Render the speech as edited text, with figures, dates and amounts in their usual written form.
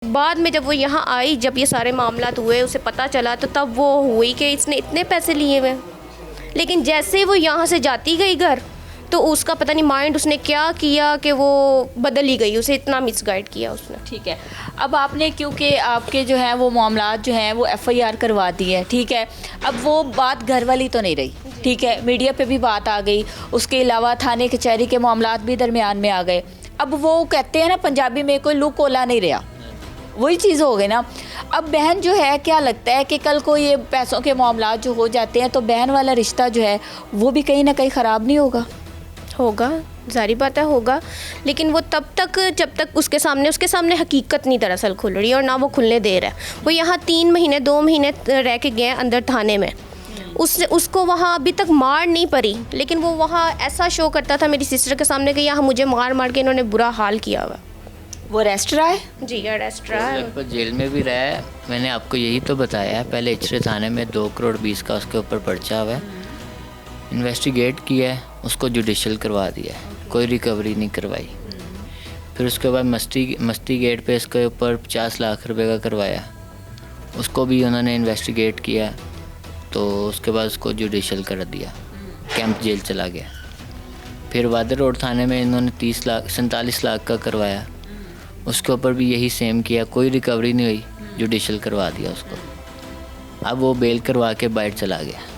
बाद में जब वो यहाँ आई, जब ये सारे मामलात हुए, उसे पता चला तो तब वो हुई कि इसने इतने पैसे लिए हुए। लेकिन जैसे ही वो यहाँ से जाती गई घर, तो उसका पता नहीं माइंड उसने क्या किया कि वो बदल ही गई, उसे इतना मिसगाइड किया उसने। ठीक है, अब आपने क्योंकि आपके जो हैं वो मामलात जो हैं वो एफआईआर करवा दी है, ठीक है, अब वो बात घर वाली तो नहीं रही, ठीक है, मीडिया पे भी बात आ गई, उसके अलावा थाने कचहरी के मामलात भी दरमियान में आ गए। अब वो कहते हैं ना पंजाबी में, कोई लुक ओला नहीं रहा, वही चीज़ हो गई ना। अब बहन जो है, क्या लगता है कि कल को ये पैसों के मामलात जो हो जाते हैं तो बहन वाला रिश्ता जो है वो भी कहीं ना कहीं ख़राब नहीं होगा? होगा, जारी बात है होगा, लेकिन वो तब तक जब तक उसके सामने हकीकत नहीं दरअसल खुल रही, और ना वो खुलने दे रहा है। वो यहाँ 3 महीने 2 महीने रह के गए अंदर थाने में, उसको वहाँ अभी तक मार नहीं पड़ी, लेकिन वो वहाँ ऐसा शो करता था मेरी सिस्टर के सामने कि यहाँ मुझे मार मार के इन्होंने बुरा हाल किया हुआ। वो अरेस्ट रहा है? जी अरेस्ट रहा है। पर जेल में भी रहा है। मैंने आपको यही तो बताया है, पहले इचरे थाने में 2 करोड़ 20 का उसके ऊपर पर्चा हुआ है, इन्वेस्टिगेट किया है, उसको जुडिशल करवा दिया है, कोई रिकवरी नहीं करवाई। फिर उसके बाद मस्ती गेट पे इसके ऊपर 50 लाख रुपए का करवाया, उसको भी उन्होंने इन्वेस्टिगेट किया, तो उसके बाद उसको जुडिशल कर दिया, कैंप जेल चला गया। फिर वादर रोड थाने में इन्होंने 47 लाख का करवाया, उसके ऊपर भी यही सेम किया, कोई रिकवरी नहीं हुई, जुडिशल करवा दिया उसको। अब वो बेल करवा के बाहर चला गया।